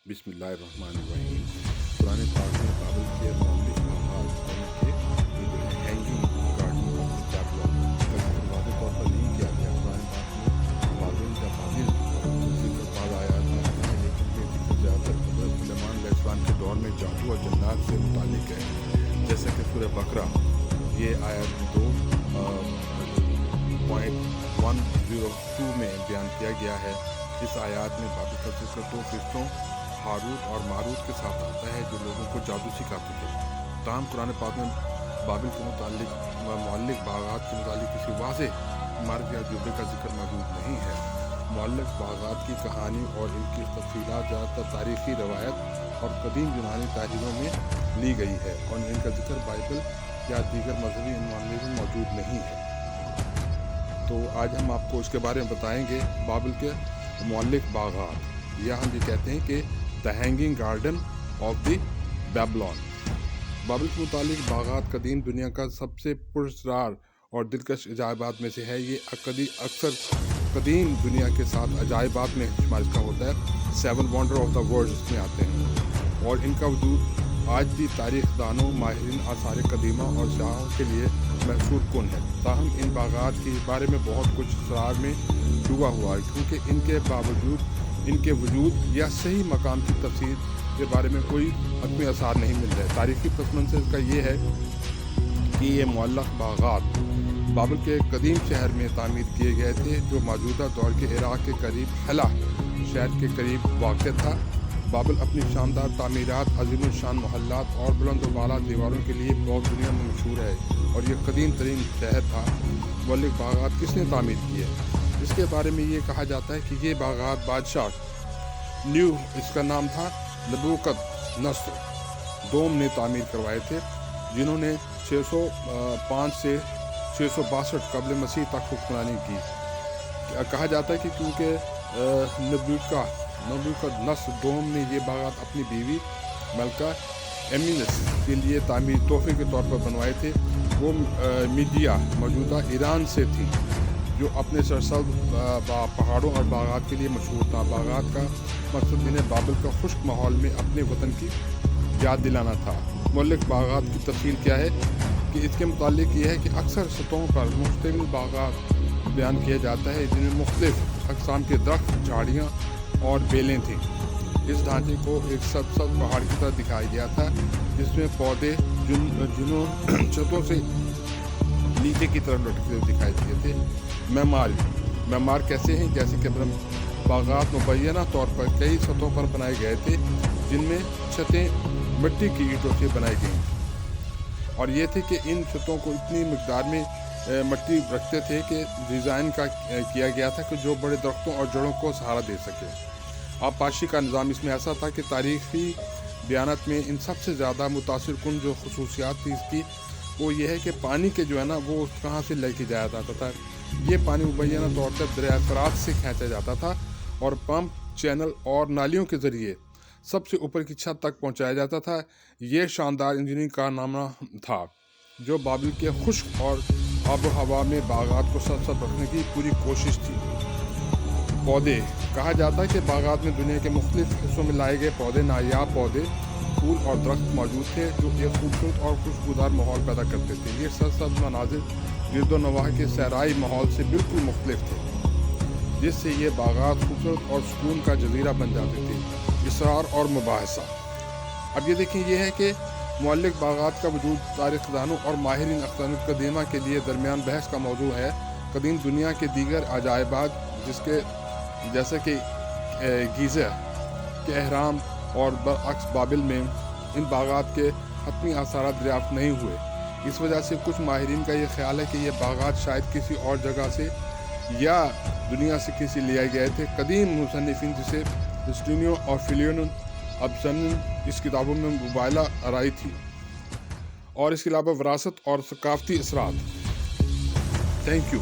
बिस्मिल्लाहिर्रहमानिर्रहीम। कुरान पाक में बाबल के मौलिक आगाज़ के हैंगिंग गार्डन ऑफ बैबलॉन का जिक्र वाज़ेह तौर पर नहीं किया गया। कुरान पाक में बाबिल या बाबिल का जिक्र बाद आयात में आता है, लेकिन ये जिक्र ज़्यादातर हज़रत सुलेमान अलैहिस्सलाम के दौर में जादू और जन्नात से मुतालिक है। जैसे कि सूरह बकरा ये आयत 2.102 में बयान किया गया है। इस आयत में बाबिल का जिक्र दो फरिश्तों हारूत और मारूत के साथ आता है जो लोगों को जादू सिखाते थे। ताहम कुरान पाक में बाबिल के मुतालिक मौलिक बागात के मुतालिक किसी वाज़ेह इमारत या जुबे का जिक्र मौजूद नहीं है। मौलिक बागात की कहानी और इनकी तफसीलात ज़्यादातर तारीख़ी रवायत और कदीम यूनानी तारीखों में ली गई है और इनका जिक्र बाइबल या दीगर मजहबी मामले में मौजूद नहीं है। तो आज हम आपको इसके बारे में बताएंगे बाबिल के मौलिक बागात, या हम ये कहते हैं कि the hanging garden of the Babylon. Babil के मुतालिक बागात कदीम दुनिया का सबसे पुरस्कार और दिलकश अजायबात में से है। ये अक्सर कदीम दुनिया के साथ अजायबात में शुमार का होता है। 7 वंडर ऑफ द वर्ल्ड इसमें आते हैं और इनका वजूद आज भी तारीख दानों, माहिरीन, आसार कदीमा और शाहों के लिए महसूर कुन है। ताहम इन बागात के बारे में बहुत कुछ इसरार में डूबा हुआ है, क्योंकि इनके वजूद या सही मकाम की तफसीर के बारे में कोई हतमी आसार नहीं मिल रहा है। तारीखी पस मंज़र इसका ये है कि ये मुअल्लक़ बागात बाबिल के कदीम शहर में तामीर किए गए थे, जो मौजूदा दौर के इराक़ के करीब हला शहर के करीब वाक़ था। बाबिल अपनी शानदार तामीरात, अज़ीम शान मोहल्लात और बुलंद वाला दीवारों के लिए बहुत दुनिया में मशहूर है और ये कदीम तरीन शहर था। मौलिक बागात किसने तामीर किए? इसके बारे में ये कहा जाता है कि ये बागात बादशाह इसका नाम था नबूकदनस्र दोम ने तामीर करवाए थे, जिन्होंने 605 से 662 कबल मसीह तक हुक्मरानी की। कहा जाता है कि क्योंकि नबूकदनस्र दोम ने ये बागात अपनी बीवी मलका एमिनस के लिए तामीर तोहफे के तौर पर बनवाए थे। वो मीडिया मौजूदा ईरान से थी, जो अपने सरसब्ज़ पहाड़ों और बागात के लिए मशहूर था। बागात का मकसद इन्हें बाबिल का खुश्क माहौल में अपने वतन की याद दिलाना था। मौलिक बागात की तफसील क्या है कि इसके मुतालिक ये है कि अक्सर सतहों पर मुख्तलिफ बागात बयान किया जाता है, जिनमें मुख्तलिफ अक़साम के दरख्त, झाड़ियाँ और बेलें थीं। इस ढांचे को एक सबसब पहाड़ की तरह दिखाया गया था, जिसमें पौधे जिन्हों छतों से नीचे की तरफ लटकते हुए दिखाई दिए थे। मैमार कैसे हैं? जैसे कि बागात मुबैना तौर पर कई सतहों पर बनाए गए थे, जिनमें छतें मिट्टी की ईंटों से बनाई गई और ये थे कि इन छतों को इतनी मकदार में मिट्टी रखते थे कि डिज़ाइन किया गया था कि जो बड़े दरख्तों और जड़ों को सहारा दे सके। आबपाशी का निज़ाम इसमें ऐसा था कि तारीख़ी बयानात में इन सबसे ज़्यादा मुतासिर कुन जो खसूसियात थी इसकी, वो ये है कि पानी के जो है ना वो कहाँ से लेके जाया जाता था। ये पानी मुबैना तौर पर दरिया फ़रात से खींचा जाता था और पंप, चैनल और नालियों के ज़रिए सबसे ऊपर की छत तक पहुँचाया जाता था। ये शानदार इंजीनियरिंग कारनामा था, जो बाबिल के खुश्क और आबो हवा में बागात को सरसब्ज़ रखने की पूरी कोशिश थी। पौधे कहा जाता है कि बागात में दुनिया के मुख्तलिफ हिस्सों में लाए गए पौधे, नायाब पौधे, फूल और दरख्त मौजूद थे, जो एक खूबसूरत और खुशबूदार माहौल पैदा करते थे। ये सरसब्ज़ मनाज़िर गिरदो नवाह के सहराई माहौल से बिल्कुल मुख्तलिफ थे, जिससे ये बागात खूबसूरत और सुकून का जजीरा बन जाते थे। इसरार और मुबाहसा। अब ये देखें, ये है कि मौलिक बागात का वजूद तारीख़दानों और माहिरीन अक़साम कदीमा के लिए दरमियान बहस का मौजू है। कदीम दुनिया के दीगर अजायबात जैसे कि गीज़ा के अहराम और बरअक्स बाबिल में इन बागात के हतमी आसार दरियाफ़्त नहीं हुए। इस वजह से कुछ माहिरीन का ये ख्याल है कि ये बागात शायद किसी और जगह से या दुनिया से किसी ले आए गए थे। कदीम मुसन्निफ़ीन जैसे हिस्टोरियो और फिलियन अबसन इस किताबों में मुबाला आराई थी, और इसके अलावा विरासत और सकाफ़ती असरात। Thank you.